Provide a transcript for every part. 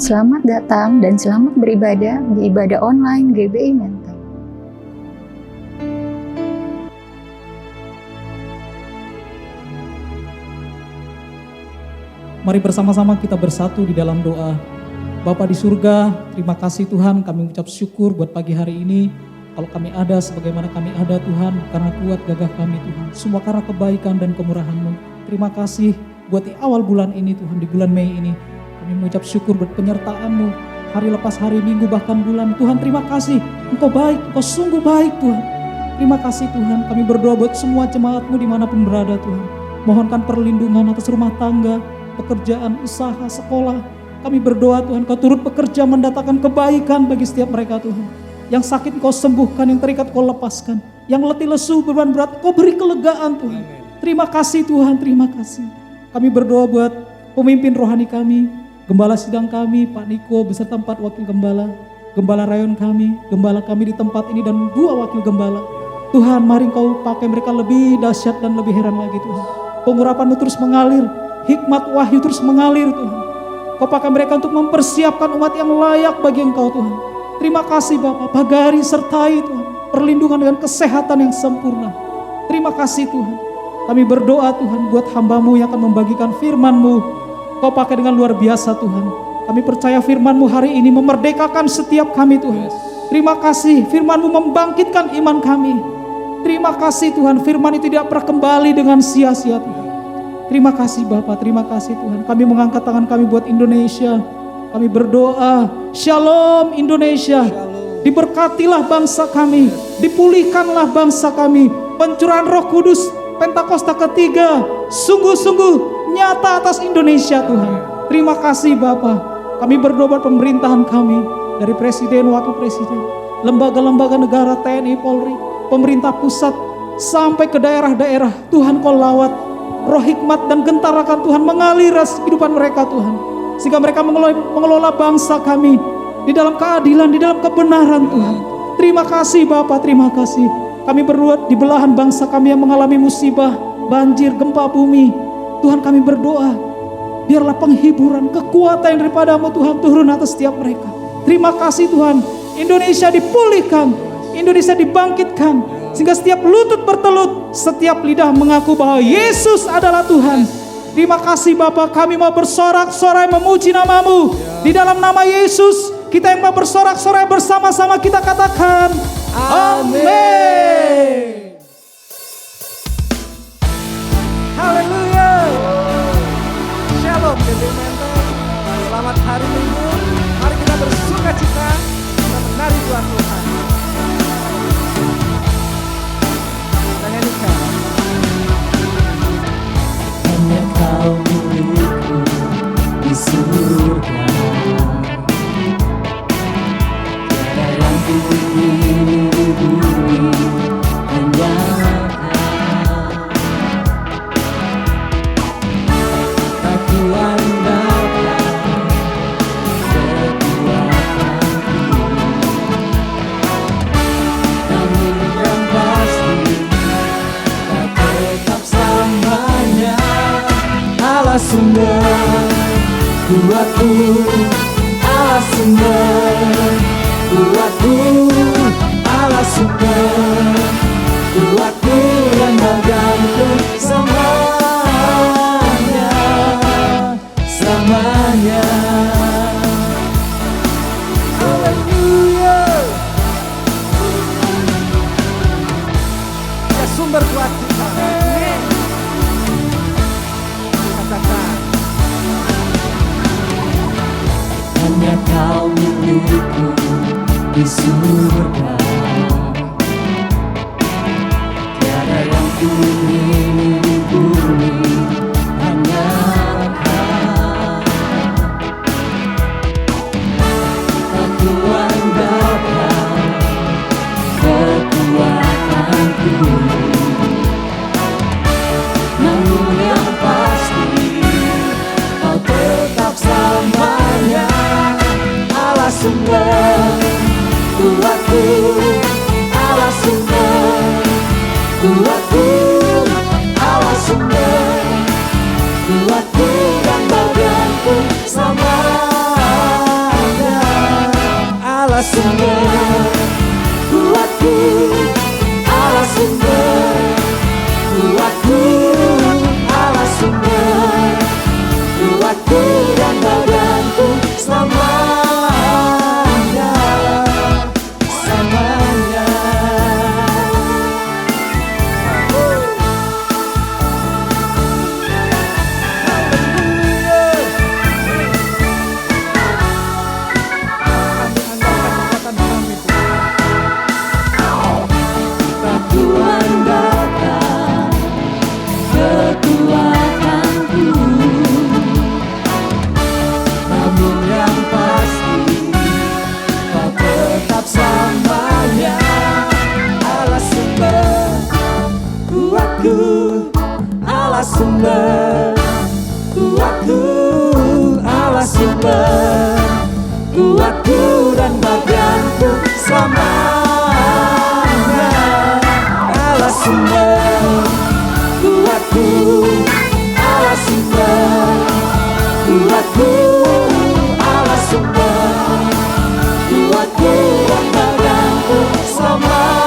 Selamat datang dan selamat beribadah di ibadah online GBI Menteng. Mari bersama-sama kita bersatu di dalam doa. Bapa di surga, terima kasih Tuhan, kami mengucap syukur buat pagi hari ini. Kalau kami ada sebagaimana kami ada Tuhan, karena kuat gagah kami Tuhan. Semua karena kebaikan dan kemurahan-Mu. Terima kasih buat di awal bulan ini Tuhan, di bulan Mei ini. Kami mengucap syukur buat penyertaan-Mu. Hari lepas hari, minggu, bahkan bulan. Tuhan terima kasih, Engkau baik, Engkau sungguh baik Tuhan. Terima kasih Tuhan, kami berdoa buat semua jemaat-Mu dimanapun berada Tuhan. Mohonkan perlindungan atas rumah tangga, pekerjaan, usaha, sekolah. Kami berdoa Tuhan, Kau turut bekerja mendatangkan kebaikan bagi setiap mereka Tuhan. Yang sakit Kau sembuhkan, yang terikat Kau lepaskan. Yang letih lesu beban berat Kau beri kelegaan Tuhan. Terima kasih Tuhan, terima kasih. Kami berdoa buat pemimpin rohani kami, Gembala sidang kami, Pak Niko beserta 4 wakil gembala, Gembala rayon kami, Gembala kami di tempat ini dan 2 wakil gembala. Tuhan mari Kau pakai mereka lebih dahsyat dan lebih heran lagi Tuhan. Pengurapan-Mu terus mengalir, hikmat wahyu terus mengalir Tuhan. Kau pakai mereka untuk mempersiapkan umat yang layak bagi Engkau Tuhan. Terima kasih Bapa, pagari sertai Tuhan. Perlindungan dengan kesehatan yang sempurna. Terima kasih Tuhan. Kami berdoa Tuhan buat hamba-Mu yang akan membagikan firman-Mu. Kau pakai dengan luar biasa Tuhan. Kami percaya firman-Mu hari ini memerdekakan setiap kami Tuhan. Terima kasih firman-Mu membangkitkan iman kami. Terima kasih Tuhan, firman itu tidak pernah kembali dengan sia-sia Tuhan. Terima kasih Bapak, terima kasih Tuhan. Kami mengangkat tangan kami buat Indonesia. Kami berdoa, Shalom Indonesia. Diberkatilah bangsa kami, dipulihkanlah bangsa kami. Pencurahan Roh Kudus Pentakosta ketiga sungguh-sungguh nyata atas Indonesia Tuhan. Terima kasih Bapak. Kami berdoa buat pemerintahan kami, dari Presiden, Wakil Presiden, lembaga-lembaga negara, TNI, Polri, pemerintah pusat, sampai ke daerah-daerah. Tuhan Kau lawat, roh hikmat dan gentarakan Tuhan mengalir kehidupan mereka Tuhan. Sehingga mereka mengelola bangsa kami di dalam keadilan, di dalam kebenaran Tuhan. Terima kasih Bapak, terima kasih. Kami berdoa di belahan bangsa kami yang mengalami musibah, banjir, gempa bumi. Tuhan kami berdoa, biarlah penghiburan, kekuatan yang daripada-Mu Tuhan turun atas setiap mereka. Terima kasih Tuhan, Indonesia dipulihkan, Indonesia dibangkitkan. Sehingga setiap lutut bertelut, setiap lidah mengaku bahwa Yesus adalah Tuhan. Terima kasih Bapa, kami mau bersorak-sorai memuji nama-Mu. Di dalam nama Yesus, kita yang mau bersorak-sorai bersama-sama kita katakan, Amin. Haleluya. Shalom GBI Menteng. Selamat hari Minggu. Mari kita bersuka cita, kita menari Tuhan Tuhan. Kita nyanyikan. Hanya Kau milikku di surga. Tiada yang kuingini di bumi, hanya Kau. Tak kuandalkan kekuatanku, namun yang pasti Kau tetap selamanya. Allah sumber kuatku, Allah sumber kuatku, Allah sumber kuatku yang bergantung selamanya, selamanya. Haleluya. Ya sumber kuat kita. Amin. Katakan. Hanya Kau milikku di surga. Tiada yang kuingini di bumi, hanya Kau. Tak kuandalkan kekuatanku, namun yang pasti Kau tetap selamanya. Allah sumber kuatku, Allah sumber kuatku, Allah sumber kuatku dan bergantung selamanya. Allah sumber kuatku, Allah sumber kuatku, Allah sumber kuatku dan badanku selamanya, selamanya. Allah sumber kuatku, Allah sumber kuatku dan bagianku selamanya. Allah sumber kuatku, Allah sumber kuatku, Allah sumber kuatku dan bagianku selamanya.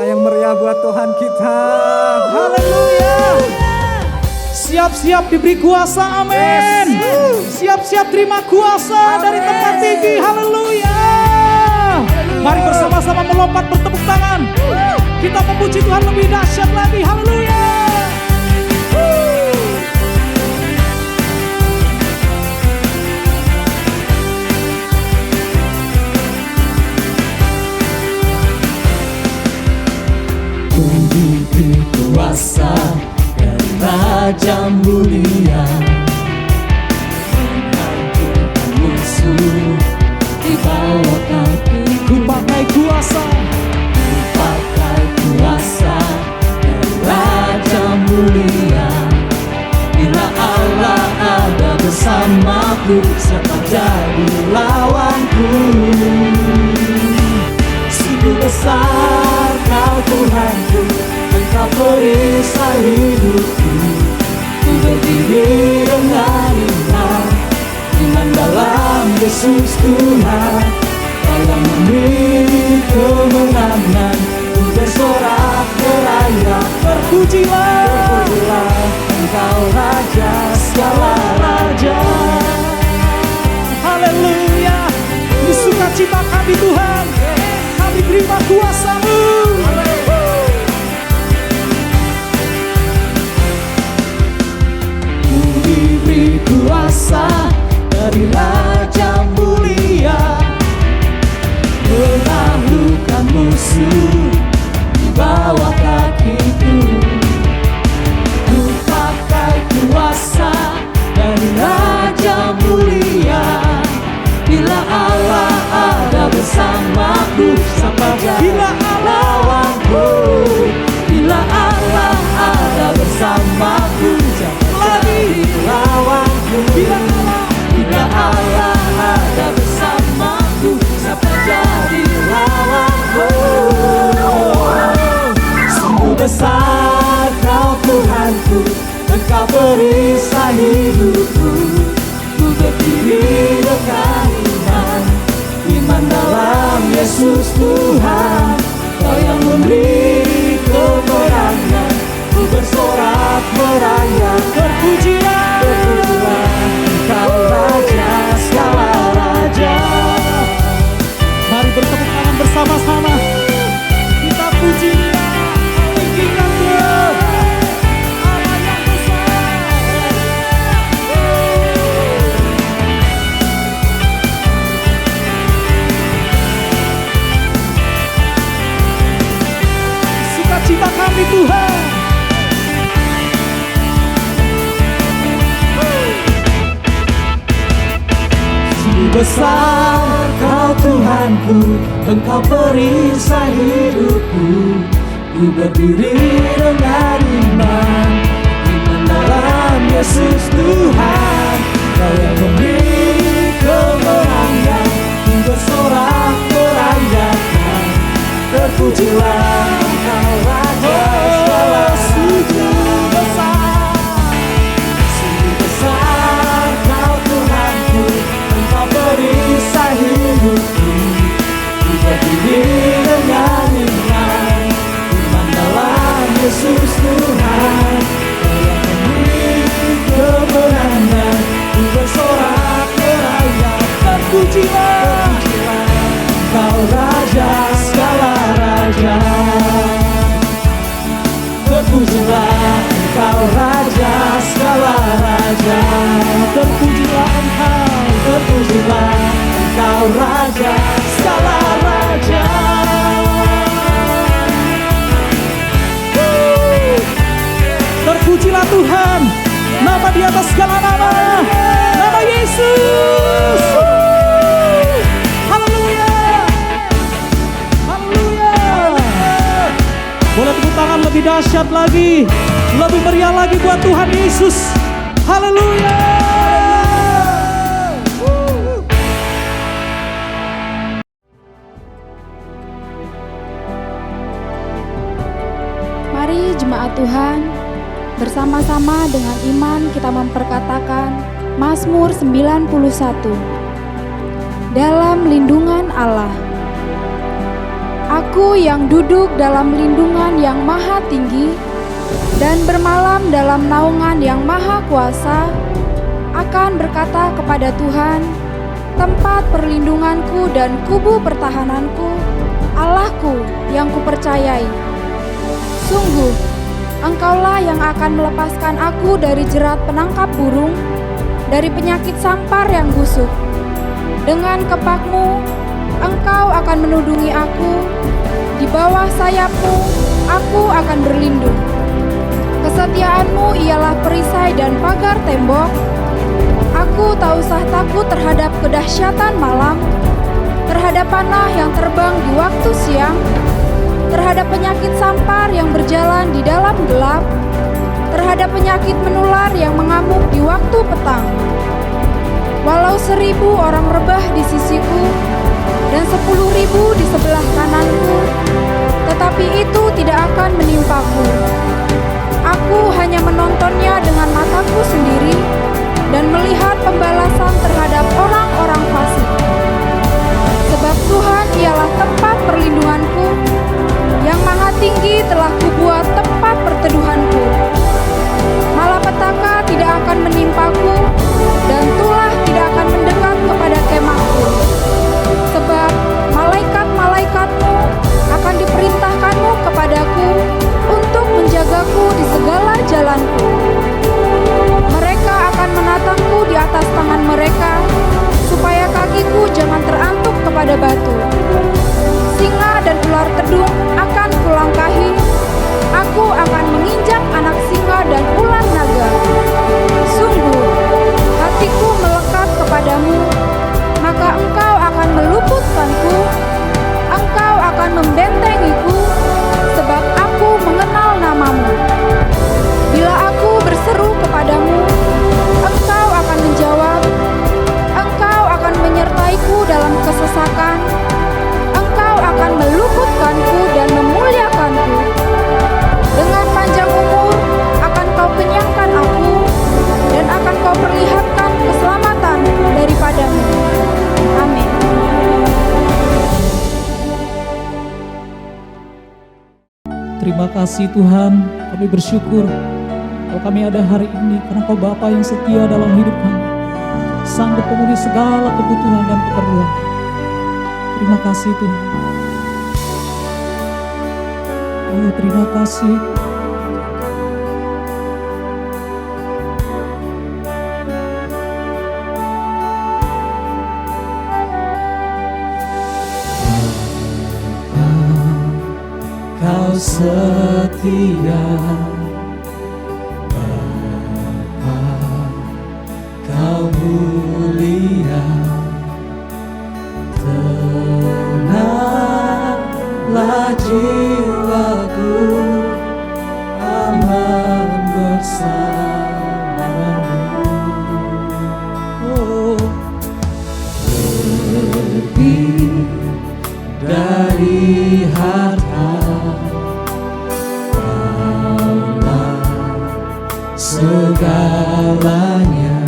Yang meriah buat Tuhan kita. Haleluya. Siap-siap diberi kuasa, amin. Siap-siap terima kuasa dari tempat tinggi, haleluya. Mari bersama-sama melompat bertepuk tangan. Kita memuji Tuhan lebih dahsyat lagi, haleluya. Diberi kuasa dari Raja mulia, menghancurkan musuh di bawah kaki. Ku pakai kuasa, ku pakai kuasa dari Raja mulia. Bila Allah ada bersamaku, siapa jadi lawanku? Sungguh besar Kau Tuhanku, Engkau perisai hidupku. Ku berdiri dengan iman dalam Yesus Tuhan. Kau yang memberi kemenangan, ku bersorak berayap. terpujilah. Engkau Raja segala raja. Haleluya. Di sukacita kami Tuhan, kami terima kuasa-Mu. Ku diberi kuasa dari Raja mulia, menaklukkan musuh di bawah kakiku. Ku pakai kuasa dari Raja mulia. Bila Allah ada bersamaku, siapa jadi lawanku? Bila Allah ada bersamaku, siapa jadi lawanku? Bila Allah ada bersamaku, siapa jadi lawanku? Sungguh besar Kau Tuhanku, Engkau perisai hidupku. Ku berdiri dengan iman dalam Yesus Tuhan. Kau yang memberi kemenangan, ku bersorak merayap. Terpujilah, terpujilah Engkau Raja segala raja. mari bertepuk tangan bersama-sama. Kita puji Dia, tinggikan Dia, Allah yang besar. Sukacita kami Tuhan. Sungguh besar Kau Tuhanku, Engkau perisai hidupku. ku berdiri dengan iman. Iman dalam Yesus Tuhan, Kau yang memberi kemenangan. Ku bersorak merayakan, terpujilah Engkau Raja segala sujud besar. Sungguh besar Kau Tuhanku, Engkau perisai hidupku. Ku berdiri dengan iman. Iman dalam Yesus Tuhan, Kau yang memberi kemenangan. Ku bersorak merayakan, terpujilah Engkau Raja segala raja. Terpujilah Engkau Raja segala raja. Terpujilah Engkau, terpujilah Engkau Raja segala raja. Terpujilah Tuhan, nama di atas segala nama, nama Yesus. Haleluya, haleluya. Boleh tepuk tangan lebih dahsyat lagi, lebih meriah lagi buat Tuhan Yesus. Haleluya. Mari jemaat Tuhan, bersama-sama dengan iman kita memperkatakan Mazmur 91. Dalam lindungan Allah. Aku yang duduk dalam lindungan yang maha tinggi dan bermalam dalam naungan yang maha kuasa, akan berkata kepada Tuhan, tempat perlindunganku dan kubu pertahananku, Allahku yang kupercayai. Sungguh, Engkaulah yang akan melepaskan aku dari jerat penangkap burung, dari penyakit sampar yang busuk. Dengan kepakmu, Engkau akan menudungi aku, di bawah sayapmu, aku akan berlindung. Kesetiaanmu ialah perisai dan pagar tembok. Aku tak usah takut terhadap kedahsyatan malam, terhadap panah yang terbang di waktu siang, terhadap penyakit sampar yang berjalan di dalam gelap, terhadap penyakit menular yang mengamuk di waktu petang. Walau 1000 orang rebah di sisiku dan 10.000 di sebelah kananku, tetapi itu tidak akan menimpaku. Aku hanya menontonnya dengan mataku sendiri dan melihat pembalasan terhadap orang-orang fasik. Sebab Tuhan ialah tempat perlindunganku, yang maha tinggi telah kubuat tempat perteduhanku. Malapetaka tidak akan menimpaku, dan tulah tidak akan mendekat kepada kemahku. Sebab malaikat-malaikatmu akan diperintahkanmu kepadaku untuk menjagaku di segala jalanku. Mereka akan menatangku di atas tangan mereka, supaya kakiku jangan terantuk kepada batu. Singa dan ular tedung akan kulangkahi. Aku akan menginjak anak singa dan ular naga. Sungguh, hatiku melekat kepadamu, maka Engkau akan meluputkanku. Engkau akan membentengiku, sebab aku mengenal namamu. Bila aku berseru kepadamu, Engkau akan menjawab. Engkau akan menyertaiku dalam kesesakan. Engkau akan meluputkanku dan memuliakanku. Dengan panjang umur akan kau kenyangkan aku, dan akan kau perlihatkan keselamatan daripadamu. Amin. Terima kasih Tuhan, kami bersyukur kalau kami ada hari ini karena Kau Bapa yang setia dalam hidup kami, sanggup memenuhi segala kebutuhan dan keperluan. Terima kasih Tuhan. Oh, terima kasih. Kau setia, Bapa, Kau mulia. Tenanglah jiwaku, segalanya.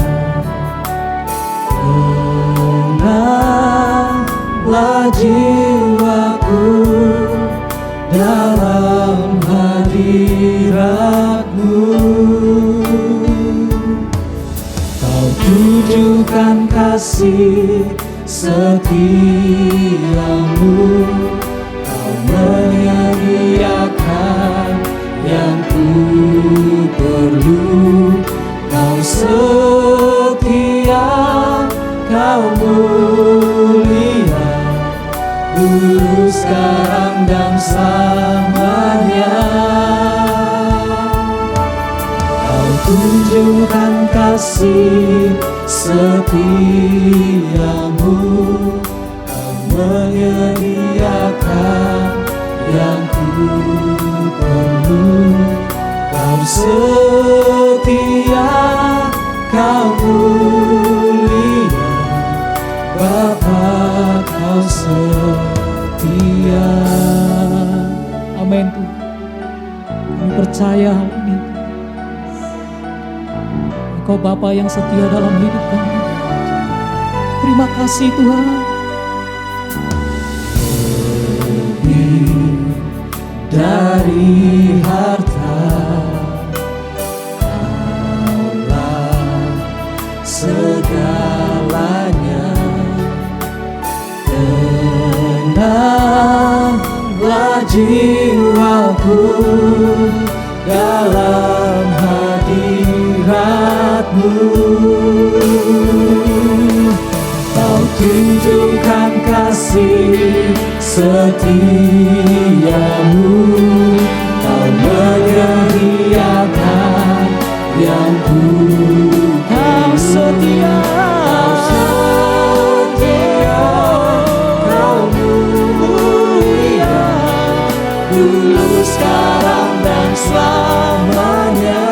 Tenanglah jiwaku dalam hadirat-Mu. Kau tunjukkan kasih setiamu, Kau menyediakan yang ku perlu. Kau setia, Kau mulia, dulu, sekarang, dan selamanya. Kau tunjukkan kasih setiamu, Kau menyediakan yang ku perlu. Kau setia, Kau mulia, Bapa, Kau setia. Amin Tuhan. Kami percaya hal ini. Engkau Bapa yang setia dalam hidup kami. Terima kasih Tuhan. Lebih dari harta, Kaulah segalanya. Tenanglah jiwaku dalam hadirat-Mu. Kau tunjukkan kasih setiamu, Kau menyediakan yang ku perlu. Kau setia, Kau mulia, dulu, sekarang, dan selamanya.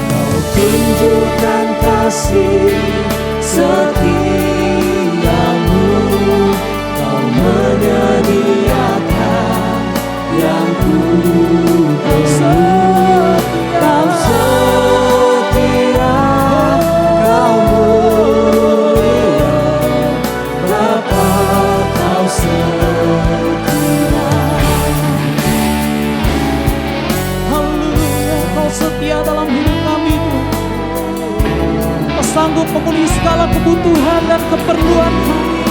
Kau tunjukkan kasih setiamu, Kau menyediakan yang ku perlu. Kau setia, Kau mulia, Bapa, Kau setia. Haleluya, Kau setia dalam hidup kami Tuhan. Kau sanggup memenuhi segala kebutuhan dan keperluan kami.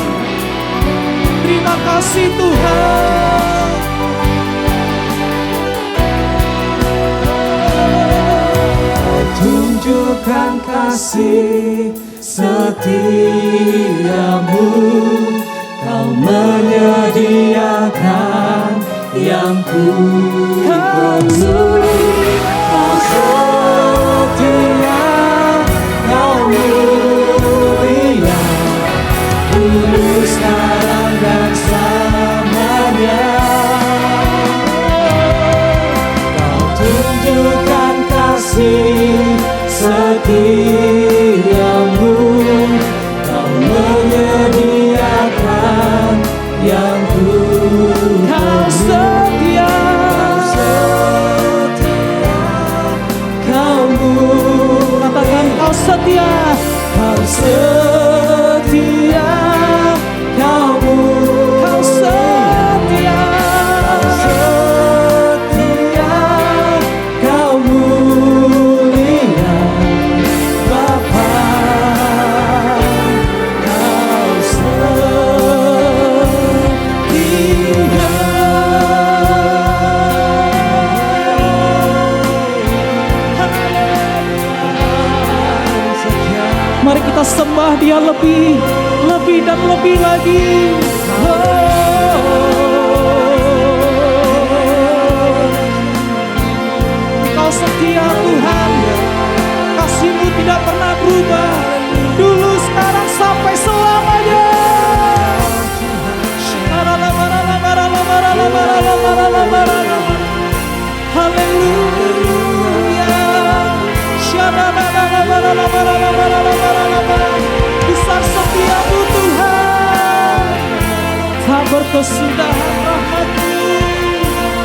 Terima kasih Tuhan. Tunjukkan kasih setiamu, Kau menyediakan yang ku perlu. Kau setia, Kau mulia, dulu, sekarang, dan selamanya. Kau tunjukkan kasih setiamu, Kau menyediakan yang ku perlu. Kau setia, Kau mulia. Katakan Kau setia. Kau setia, Kau mulia. Kau setia. Setia, Kau mulia, Bapa, Kau setia. Mari kita sembah Dia lebih dan lebih lagi. Kau setia Tuhan, kasih-Mu tidak pernah berubah, dulu, sekarang, sampai selamanya. Haleluya. Besar setia-Mu Tuhan, tak berkesudahan rahmat-Mu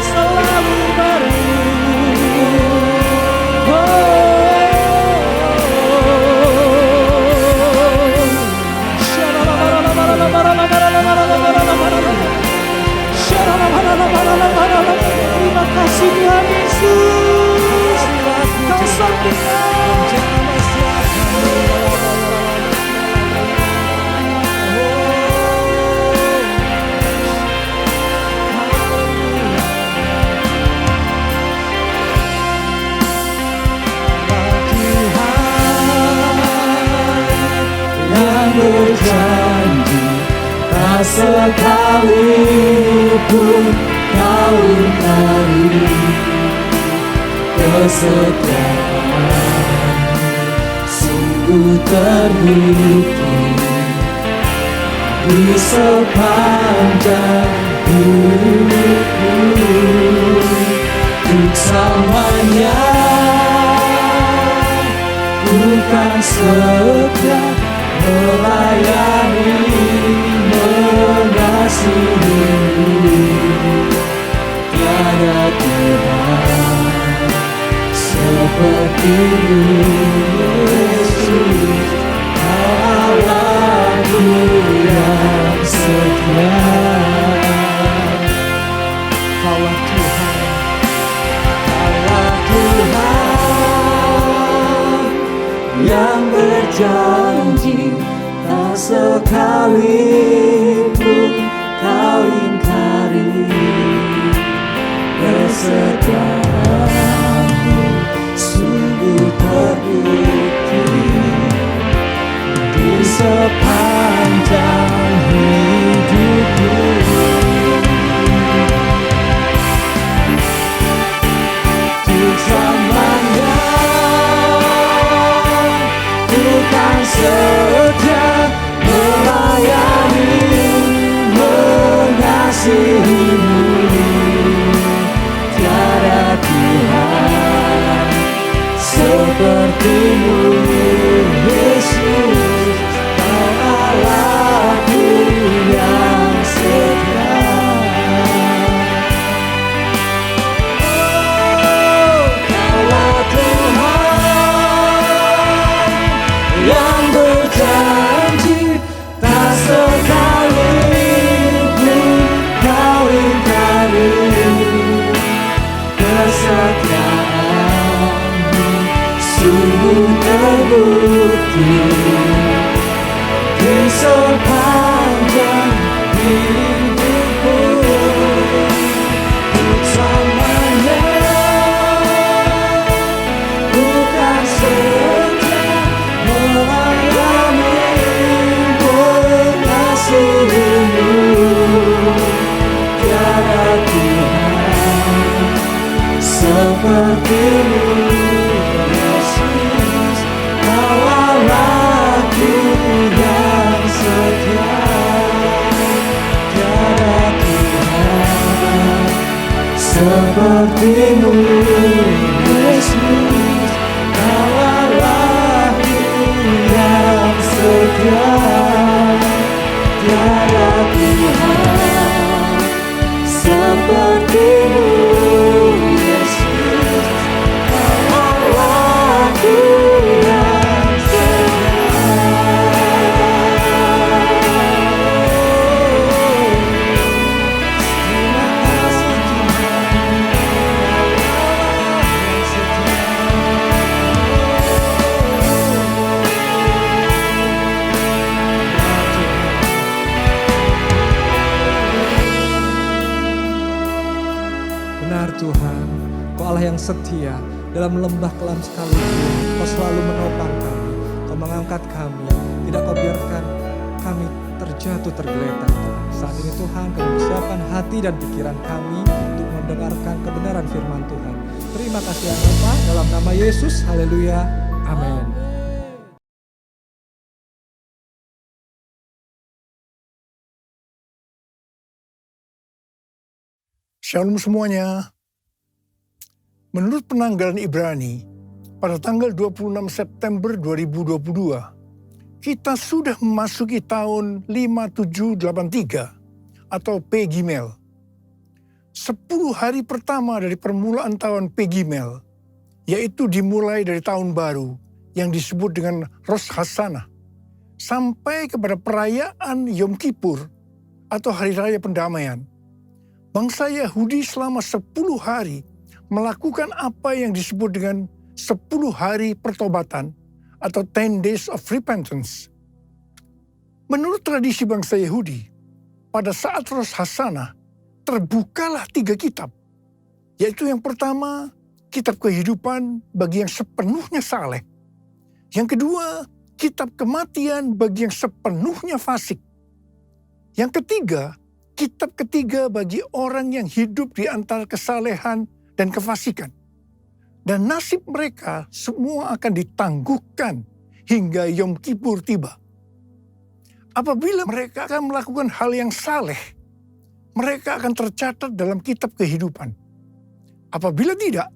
selalu baru. tak sekalipun kau ingkari kesetiaan sungguh terbukti di sepanjang hidupku. Untuk selamanya bukan setia melayani mengasihi. Tiada Tuhan seperti-Mu Yesus, Allahku yang setia. Kaulah Tuhan, Allah Tuhan yang berjanji tak sekalipun kau ingkari kesetiaan-Mu sungguh terbukti di sepanjang hidupku. Untuk selamanya bukan setia melayani mengasihi-Mu. Tiada Tuhan seperti-Mu Yesus, Kau Allahku yang setia. Kaulah Tuhan yang berjanji tak sekalipun kau ingkari kesetiaan-Mu sungguh terbukti di sepanjang hidupku. Untuk selamanya bukan setia melayani mengasihi-Mu. Tiada Tuhan seperti-Mu Yesus, Kau Allahku yang setia. Tiada Tuhan seperti-Mu Yesus, Kau Allahku yang setia. Tiada Tuhan seperti-Mu Yesus, Kau Allahku yang setia. Terima kasih Tuhan, benar Tuhan, Kau Allah yang setia. Dalam lembah kelam sekalipun Kau selalu menopang kami, Kau mengangkat kami, tidak Kau biarkan kami terjatuh tergeletak Tuhan. Saat ini Tuhan Kau persiapkan hati dan pikiran kami untuk mendengarkan kebenaran firman Tuhan. Terima kasih ya Bapa, dalam nama Yesus, haleluya, amin. Shalom semuanya. Menurut penanggalan Ibrani, pada tanggal 26 September 2022, kita sudah memasuki tahun 5783 atau P Gimel. 10 hari pertama dari permulaan tahun P Gimel, yaitu dimulai dari tahun baru yang disebut dengan Rosh Hashanah, sampai kepada perayaan Yom Kippur atau Hari Raya Pendamaian. Bangsa Yahudi selama 10 hari melakukan apa yang disebut dengan 10 hari pertobatan atau 10 days of repentance. Menurut tradisi bangsa Yahudi, pada saat Rosh Hashanah terbukalah 3 kitab, yaitu yang pertama, kitab kehidupan bagi yang sepenuhnya saleh. Yang kedua, kitab kematian bagi yang sepenuhnya fasik. Yang ketiga, kitab ketiga bagi orang yang hidup di antara kesalehan dan kefasikan. Dan nasib mereka semua akan ditangguhkan hingga Yom Kippur tiba. Apabila mereka akan melakukan hal yang saleh, mereka akan tercatat dalam kitab kehidupan. Apabila tidak,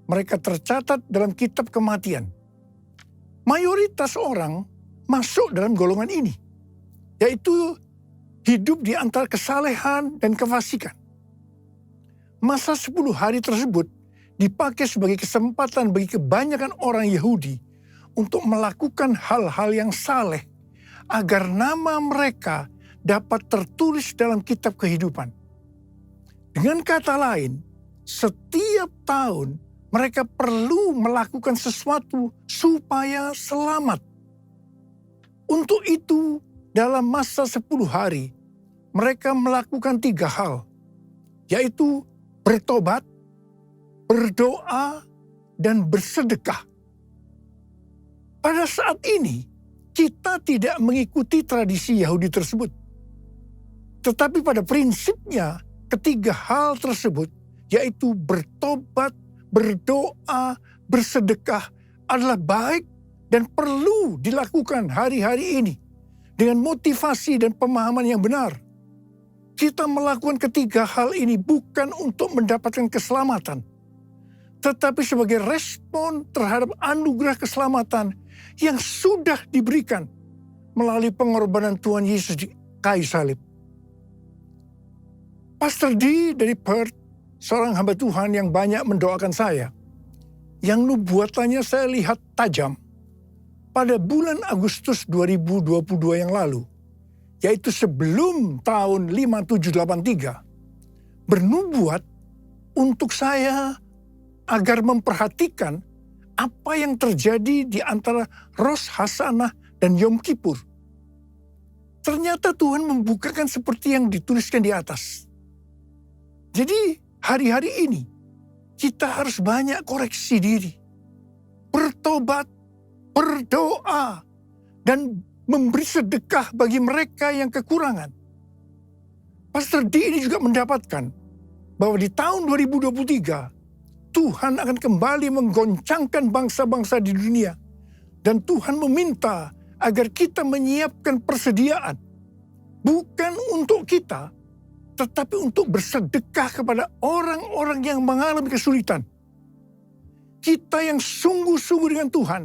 mereka tercatat dalam kitab kematian. Mayoritas orang masuk dalam golongan ini, yaitu hidup di antara kesalehan dan kefasikan. Masa 10 hari tersebut dipakai sebagai kesempatan bagi kebanyakan orang Yahudi untuk melakukan hal-hal yang saleh agar nama mereka dapat tertulis dalam kitab kehidupan. Dengan kata lain, setiap tahun mereka perlu melakukan sesuatu supaya selamat. Untuk itu, dalam masa 10 hari, mereka melakukan 3 hal, yaitu bertobat, berdoa, dan bersedekah. Pada saat ini, kita tidak mengikuti tradisi Yahudi tersebut. Tetapi pada prinsipnya, ketiga hal tersebut, yaitu bertobat, berdoa, bersedekah, adalah baik dan perlu dilakukan hari-hari ini dengan motivasi dan pemahaman yang benar. Kita melakukan ketiga hal ini bukan untuk mendapatkan keselamatan, tetapi sebagai respon terhadap anugerah keselamatan yang sudah diberikan melalui pengorbanan Tuhan Yesus di kayu salib. Pastor D dari Perth, seorang hamba Tuhan yang banyak mendoakan saya, yang nubuatannya saya lihat tajam pada bulan Agustus 2022 yang lalu, yaitu sebelum tahun 5783, bernubuat untuk saya agar memperhatikan apa yang terjadi di antara Rosh Hashanah dan Yom Kippur. Ternyata Tuhan membukakan seperti yang dituliskan di atas. Jadi hari-hari ini kita harus banyak koreksi diri, bertobat, berdoa, dan memberi sedekah bagi mereka yang kekurangan. Pastor D ini juga mendapatkan bahwa di tahun 2023, Tuhan akan kembali menggoncangkan bangsa-bangsa di dunia. Dan Tuhan meminta agar kita menyiapkan persediaan. Bukan untuk kita, tetapi untuk bersedekah kepada orang-orang yang mengalami kesulitan. Kita yang sungguh-sungguh dengan Tuhan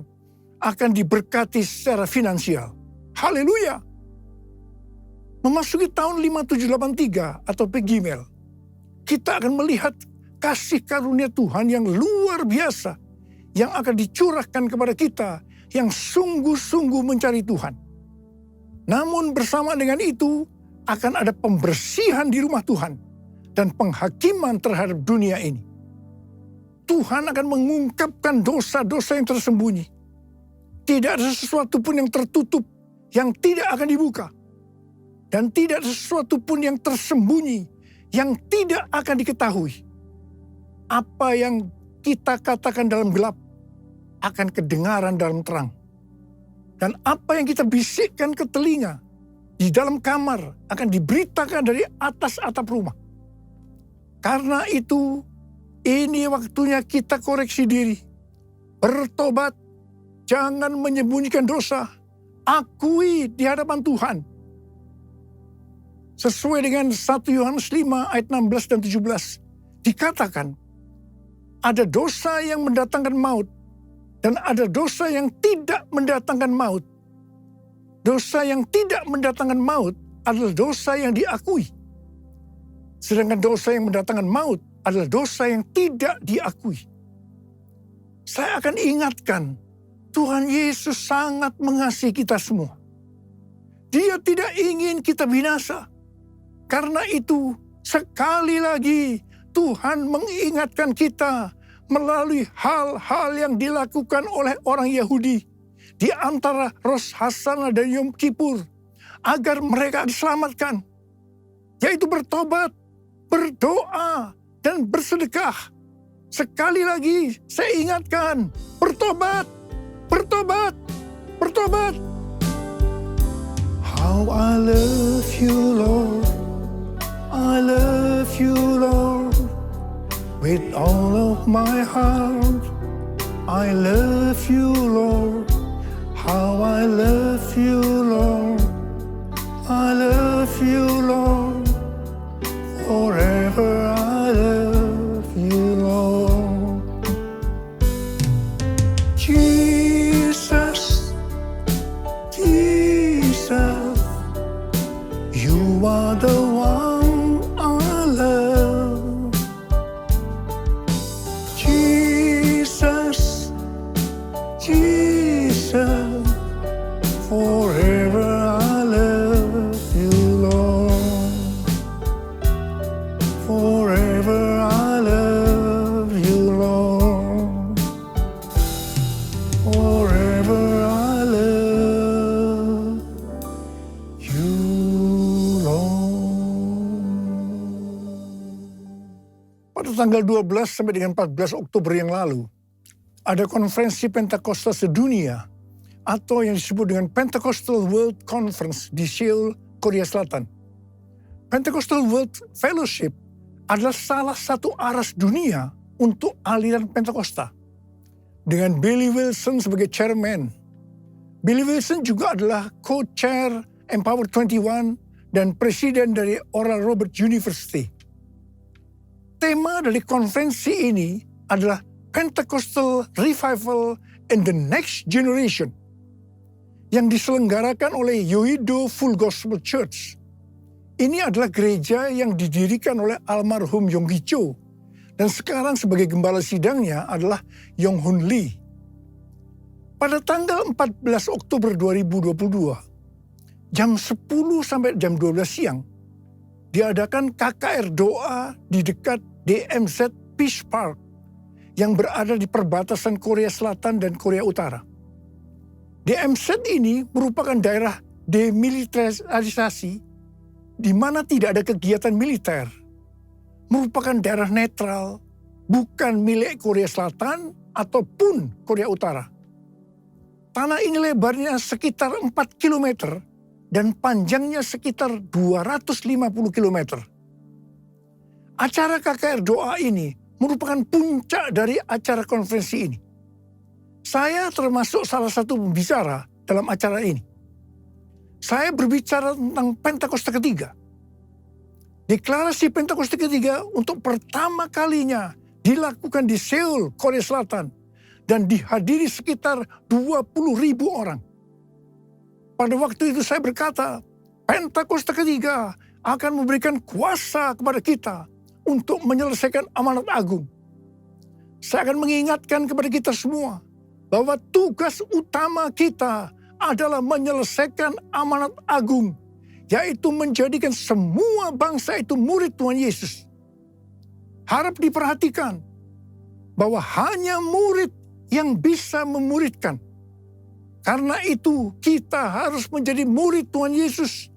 akan diberkati secara finansial. Haleluya! Memasuki tahun 5783 atau Pegimel, kita akan melihat kasih karunia Tuhan yang luar biasa yang akan dicurahkan kepada kita yang sungguh-sungguh mencari Tuhan. Namun bersama dengan itu akan ada pembersihan di rumah Tuhan dan penghakiman terhadap dunia ini. Tuhan akan mengungkapkan dosa-dosa yang tersembunyi. Tidak ada sesuatu pun yang tertutup yang tidak akan dibuka. Dan tidak ada sesuatu pun yang tersembunyi yang tidak akan diketahui. Apa yang kita katakan dalam gelap akan kedengaran dalam terang. Dan apa yang kita bisikkan ke telinga di dalam kamar akan diberitakan dari atas atap rumah. Karena itu, ini waktunya kita koreksi diri. Bertobat, jangan menyembunyikan dosa. Akui di hadapan Tuhan. Sesuai dengan 1 Yohanes 5 ayat 16 dan 17. Dikatakan, ada dosa yang mendatangkan maut, dan ada dosa yang tidak mendatangkan maut. Dosa yang tidak mendatangkan maut adalah dosa yang diakui. Sedangkan dosa yang mendatangkan maut adalah dosa yang tidak diakui. Saya akan ingatkan, Tuhan Yesus sangat mengasihi kita semua. Dia tidak ingin kita binasa. Karena itu, sekali lagi, Tuhan mengingatkan kita melalui hal-hal yang dilakukan oleh orang Yahudi di antara Rosh Hashanah dan Yom Kippur agar mereka diselamatkan, yaitu bertobat, berdoa, dan bersedekah. Sekali lagi saya ingatkan, bertobat, bertobat, bertobat. How I love you, Lord. I love you, Lord. With all of my heart. I love you, Lord. How I love you, Lord. I love you, Lord. Forever I love you, Lord. Jesus, Jesus, you are the one I love. Jesus, Jesus, forever I love you, Lord. Forever I love you, Lord. Forever I love you, Lord. Pada tanggal 12 sampai dengan 14 Oktober yang lalu, ada konferensi Pentakosta sedunia atau yang disebut dengan Pentecostal World Conference di Seoul, Korea Selatan. Pentecostal World Fellowship adalah salah satu aras dunia untuk aliran Pentakosta. Dengan Billy Wilson sebagai chairman. Billy Wilson juga adalah co-chair Empower 21 dan presiden dari Oral Roberts University. Tema dari konferensi ini adalah Pentecostal Revival in the Next Generation yang diselenggarakan oleh Yoido Full Gospel Church. Ini adalah gereja yang didirikan oleh almarhum Yonggi Cho dan sekarang sebagai gembala sidangnya adalah Yong Hun Lee. Pada tanggal 14 Oktober 2022, jam 10 sampai jam 12 siang, diadakan KKR doa di dekat DMZ Peace Park yang berada di perbatasan Korea Selatan dan Korea Utara. DMZ ini merupakan daerah demilitarisasi di mana tidak ada kegiatan militer. Merupakan daerah netral, bukan milik Korea Selatan ataupun Korea Utara. Tanah ini lebarnya sekitar 4 km dan panjangnya sekitar 250 km. Acara KKR doa ini merupakan puncak dari acara konferensi ini. Saya termasuk salah satu pembicara dalam acara ini. Saya berbicara tentang Pentakosta ketiga. Deklarasi Pentakosta ketiga untuk pertama kalinya dilakukan di Seoul, Korea Selatan. Dan dihadiri sekitar 20.000 orang. Pada waktu itu saya berkata, Pentakosta ketiga akan memberikan kuasa kepada kita untuk menyelesaikan amanat agung. Saya akan mengingatkan kepada kita semua bahwa tugas utama kita adalah menyelesaikan amanat agung, yaitu menjadikan semua bangsa itu murid Tuhan Yesus. Harap diperhatikan bahwa hanya murid yang bisa memuridkan. Karena itu kita harus menjadi murid Tuhan Yesus.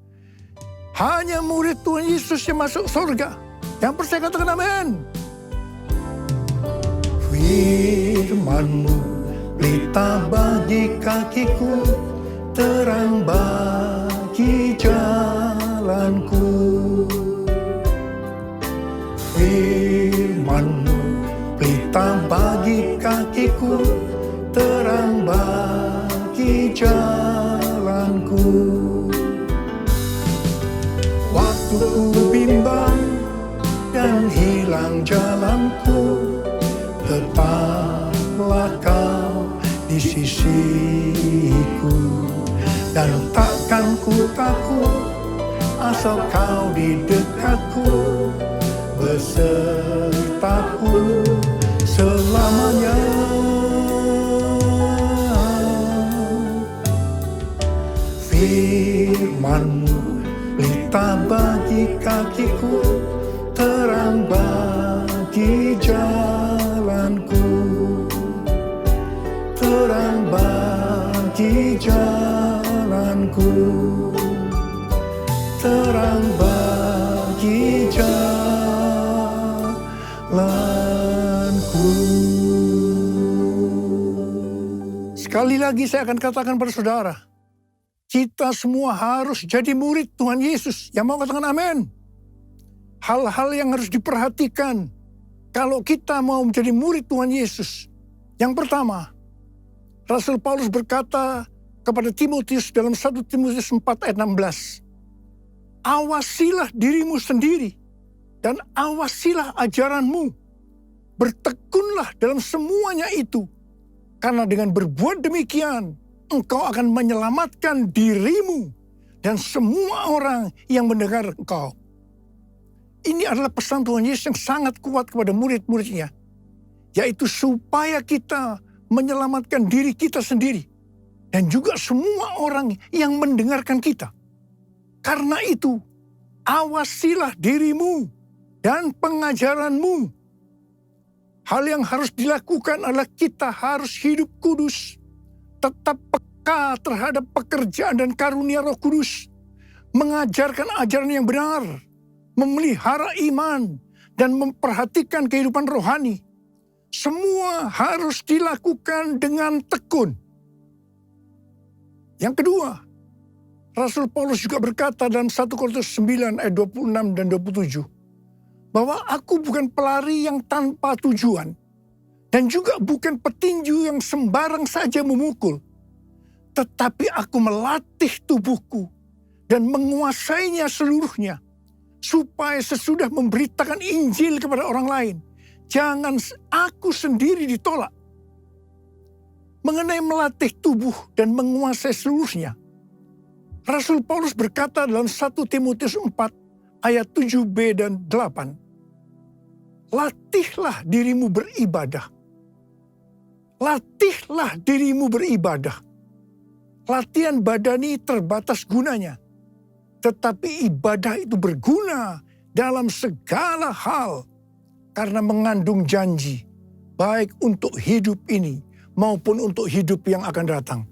Hanya murid Tuhan Yesus yang masuk surga. Yang percaya katakan amin. Firman-Mu pelita bagi kakiku, terang bagi jalanku. Firman-Mu pelita bagi kakiku, terang bagi jalanku. Waktu ku bimbang dan hilang jalanku, tetaplah Kau di sisiku. Dan takkan ku takut asal Kau di dekatku, besertaku selamanya. Firman-Mu pelita bagi kakiku, terang bagi jalanku. Terang bagi jalanku. Terang bagi jalanku. Sekali lagi saya akan katakan pada saudara, Kita semua harus jadi murid Tuhan Yesus. Yang mau katakan amin. Hal-hal yang harus diperhatikan kalau kita mau menjadi murid Tuhan Yesus. Yang pertama, Rasul Paulus berkata kepada Timotius dalam 1 Timotius 4 ayat 16. Awasilah dirimu sendiri dan awasilah ajaranmu. Bertekunlah dalam semuanya itu. Karena dengan berbuat demikian, engkau akan menyelamatkan dirimu dan semua orang yang mendengar engkau. Ini adalah pesan Tuhan Yesus yang sangat kuat kepada murid-muridnya. Yaitu supaya kita menyelamatkan diri kita sendiri. Dan juga semua orang yang mendengarkan kita. Karena itu, awasilah dirimu dan pengajaranmu. Hal yang harus dilakukan adalah kita harus hidup kudus. Tetap peka terhadap pekerjaan dan karunia Roh Kudus. Mengajarkan ajaran yang benar. Memelihara iman dan memperhatikan kehidupan rohani. Semua harus dilakukan dengan tekun. Yang kedua, Rasul Paulus juga berkata dalam 1 Korintus 9 ayat 26 dan 27. Bahwa aku bukan pelari yang tanpa tujuan. Dan juga bukan petinju yang sembarang saja memukul. Tetapi aku melatih tubuhku dan menguasainya seluruhnya. Supaya sesudah memberitakan Injil kepada orang lain, jangan aku sendiri ditolak. Mengenai melatih tubuh dan menguasai seluruhnya, Rasul Paulus berkata dalam 1 Timotius 4 ayat 7b dan 8. Latihlah dirimu beribadah. Latihlah dirimu beribadah. Latihan badani terbatas gunanya. Tetapi ibadah itu berguna dalam segala hal karena mengandung janji baik untuk hidup ini maupun untuk hidup yang akan datang.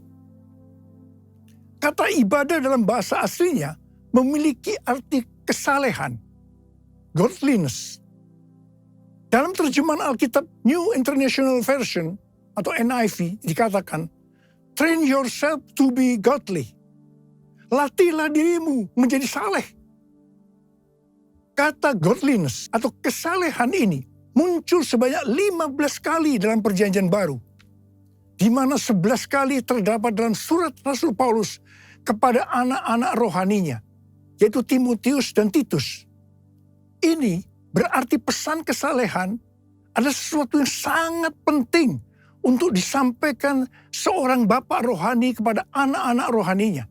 Kata ibadah dalam bahasa aslinya memiliki arti kesalehan, godliness. Dalam terjemahan Alkitab New International Version atau NIV dikatakan, train yourself to be godly. Latihlah dirimu menjadi saleh. Kata godliness atau kesalehan ini muncul sebanyak 15 kali dalam perjanjian baru. Di mana 11 kali terdapat dalam surat Rasul Paulus kepada anak-anak rohaninya, yaitu Timotius dan Titus. Ini berarti pesan kesalehan adalah sesuatu yang sangat penting untuk disampaikan seorang bapak rohani kepada anak-anak rohaninya.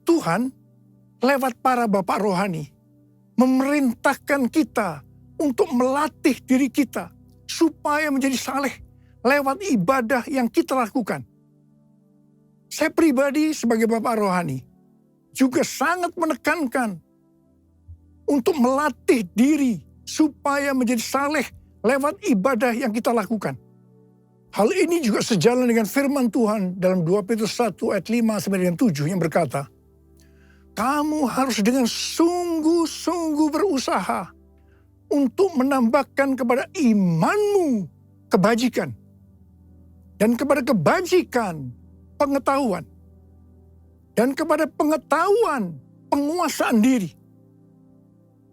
Tuhan lewat para bapak rohani memerintahkan kita untuk melatih diri kita supaya menjadi saleh lewat ibadah yang kita lakukan. Saya pribadi sebagai bapak rohani juga sangat menekankan untuk melatih diri supaya menjadi saleh lewat ibadah yang kita lakukan. Hal ini juga sejalan dengan firman Tuhan dalam 2 Petrus 1 ayat 5 sampai dengan 7 yang berkata, kamu harus dengan sungguh-sungguh berusaha untuk menambahkan kepada imanmu kebajikan. Dan kepada kebajikan pengetahuan. Dan kepada pengetahuan penguasaan diri.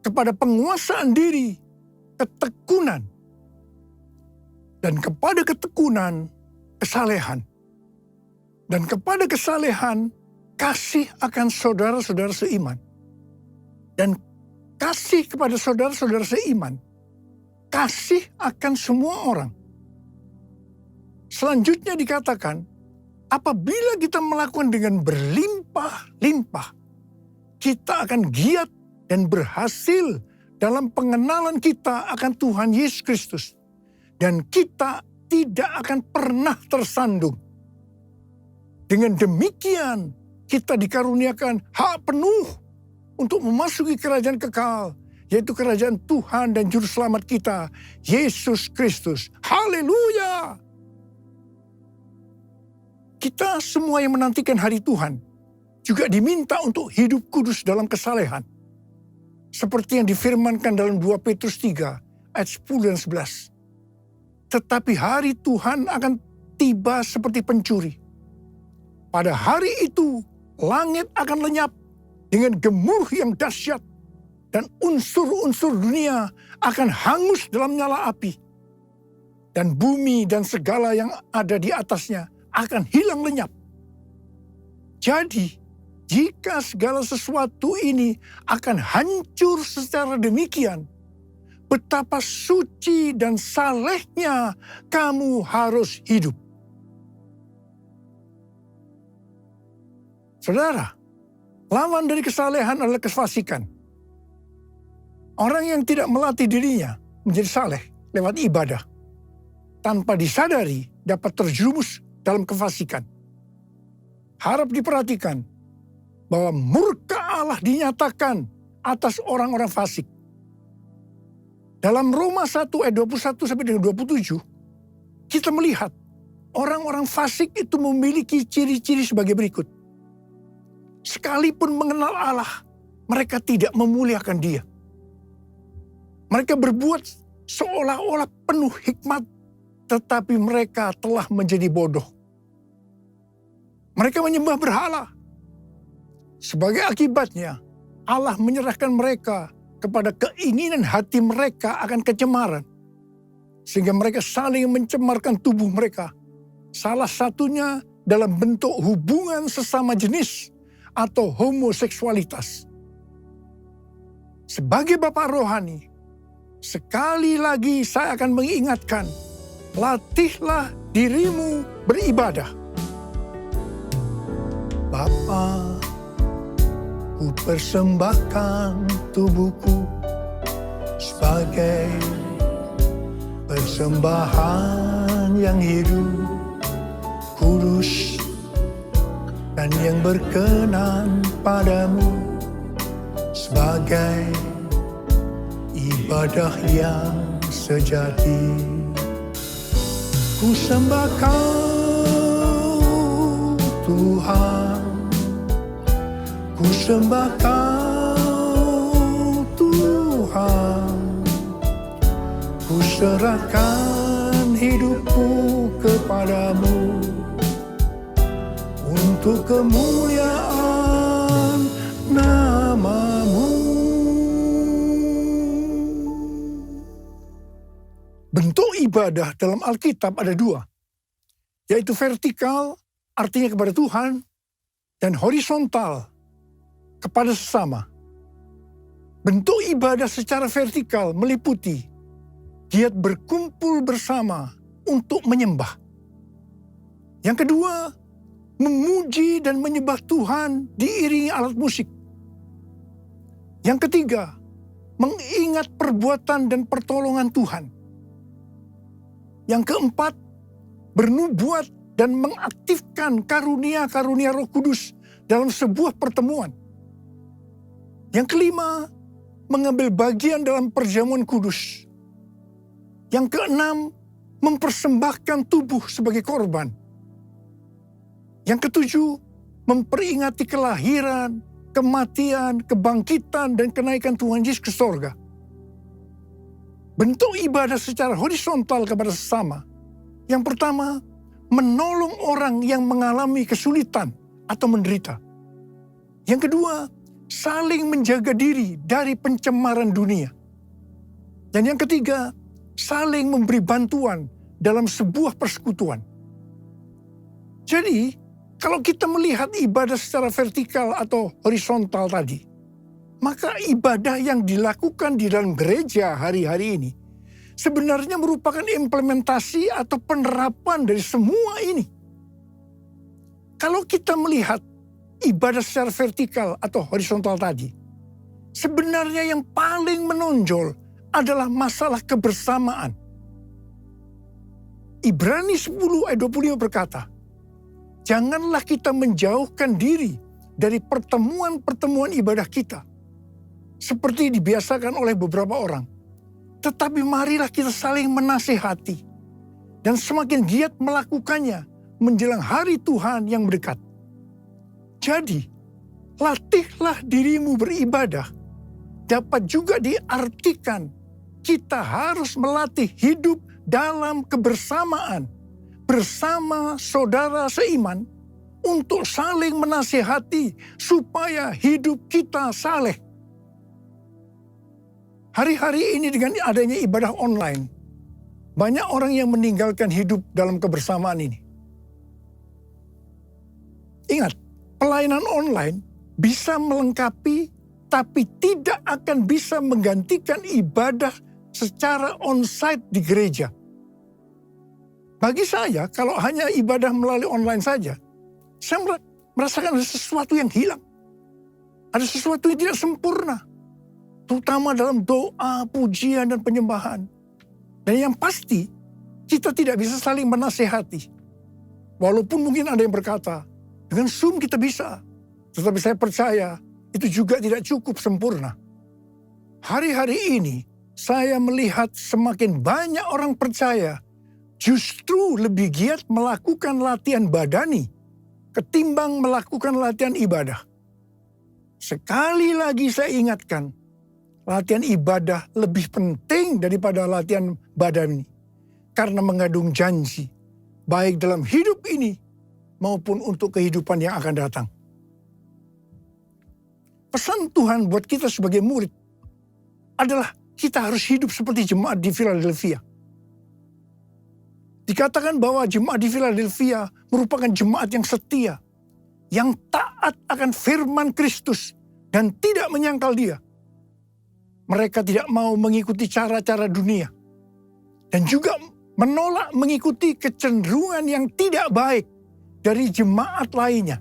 Kepada penguasaan diri ketekunan. Dan kepada ketekunan kesalehan. Dan kepada kesalehan kasih akan saudara-saudara seiman. Dan kasih kepada saudara-saudara seiman. Kasih akan semua orang. Selanjutnya dikatakan, apabila kita melakukan dengan berlimpah-limpah, kita akan giat dan berhasil dalam pengenalan kita akan Tuhan Yesus Kristus. Dan kita tidak akan pernah tersandung. Dengan demikian, kita dikaruniakan hak penuh untuk memasuki kerajaan kekal, yaitu kerajaan Tuhan dan Juru Selamat kita, Yesus Kristus. Haleluya! Kita semua yang menantikan hari Tuhan juga diminta untuk hidup kudus dalam kesalehan. Seperti yang difirmankan dalam 2 Petrus 3 ayat 10 dan 11. Tetapi hari Tuhan akan tiba seperti pencuri. Pada hari itu, langit akan lenyap dengan gemuruh yang dahsyat, dan unsur-unsur dunia akan hangus dalam nyala api. Dan bumi dan segala yang ada di atasnya akan hilang lenyap. Jadi, jika segala sesuatu ini akan hancur secara demikian, betapa suci dan salehnya kamu harus hidup. Saudara, lawan dari kesalehan adalah kefasikan. Orang yang tidak melatih dirinya menjadi saleh lewat ibadah, tanpa disadari dapat terjerumus dalam kefasikan. Harap diperhatikan bahwa murka Allah dinyatakan atas orang-orang fasik. Dalam Roma 1 ayat 21 sampai dengan 27, kita melihat orang-orang fasik itu memiliki ciri-ciri sebagai berikut. Sekalipun mengenal Allah, mereka tidak memuliakan Dia. Mereka berbuat seolah-olah penuh hikmat, tetapi mereka telah menjadi bodoh. Mereka menyembah berhala. Sebagai akibatnya, Allah menyerahkan mereka kepada keinginan hati mereka akan kecemaran. Sehingga mereka saling mencemarkan tubuh mereka. Salah satunya dalam bentuk hubungan sesama jenis atau homoseksualitas. Sebagai Bapak rohani, sekali lagi saya akan mengingatkan, latihlah dirimu beribadah. Bapa, ku persembahkan tubuhku sebagai persembahan yang hidup, kudus, dan yang berkenan padamu, sebagai ibadah yang sejati. Ku sembah Kau, Tuhan. Ku sembah Kau, Tuhan. Ku serahkan hidupku kepadamu untuk kemuliaan nama-Mu. Bentuk ibadah dalam Alkitab ada dua, yaitu vertikal, artinya kepada Tuhan, dan horizontal, kepada sesama. Bentuk ibadah secara vertikal meliputi giat berkumpul bersama untuk menyembah. Yang kedua, memuji dan menyembah Tuhan diiringi alat musik. Yang ketiga, mengingat perbuatan dan pertolongan Tuhan. Yang keempat, bernubuat dan mengaktifkan karunia-karunia Roh Kudus dalam sebuah pertemuan. Yang kelima, mengambil bagian dalam perjamuan kudus. Yang keenam, mempersembahkan tubuh sebagai korban. Yang ketujuh, memperingati kelahiran, kematian, kebangkitan, dan kenaikan Tuhan Yesus ke sorga. Bentuk ibadah secara horizontal kepada sesama. Yang pertama, menolong orang yang mengalami kesulitan atau menderita. Yang kedua, saling menjaga diri dari pencemaran dunia. Dan yang ketiga, saling memberi bantuan dalam sebuah persekutuan. Jadi, kalau kita melihat ibadah secara vertikal atau horizontal tadi, maka ibadah yang dilakukan di dalam gereja hari-hari ini sebenarnya merupakan implementasi atau penerapan dari semua ini. Kalau kita melihat ibadah secara vertikal atau horizontal tadi, sebenarnya yang paling menonjol adalah masalah kebersamaan. Ibrani 10 ayat 25 berkata, janganlah kita menjauhkan diri dari pertemuan-pertemuan ibadah kita, seperti dibiasakan oleh beberapa orang. Tetapi marilah kita saling menasihati, dan semakin giat melakukannya menjelang hari Tuhan yang mendekat. Jadi, latihlah dirimu beribadah dapat juga diartikan kita harus melatih hidup dalam kebersamaan bersama saudara seiman untuk saling menasihati supaya hidup kita saleh. Hari-hari ini dengan adanya ibadah online, banyak orang yang meninggalkan hidup dalam kebersamaan ini. Ingat, pelayanan online bisa melengkapi tapi tidak akan bisa menggantikan ibadah secara onsite di gereja. Bagi saya, kalau hanya ibadah melalui online saja, saya merasakan ada sesuatu yang hilang. Ada sesuatu yang tidak sempurna. Terutama dalam doa, pujian, dan penyembahan. Dan yang pasti, kita tidak bisa saling menasehati. Walaupun mungkin ada yang berkata, dengan Zoom kita bisa. Tetapi saya percaya, itu juga tidak cukup sempurna. Hari-hari ini, saya melihat semakin banyak orang percaya justru lebih giat melakukan latihan badani ketimbang melakukan latihan ibadah. Sekali lagi saya ingatkan, latihan ibadah lebih penting daripada latihan badani karena mengandung janji, baik dalam hidup ini maupun untuk kehidupan yang akan datang. Pesan Tuhan buat kita sebagai murid adalah kita harus hidup seperti jemaat di Philadelphia. Dikatakan bahwa jemaat di Philadelphia merupakan jemaat yang setia, yang taat akan firman Kristus dan tidak menyangkal Dia. Mereka tidak mau mengikuti cara-cara dunia dan juga menolak mengikuti kecenderungan yang tidak baik dari jemaat lainnya.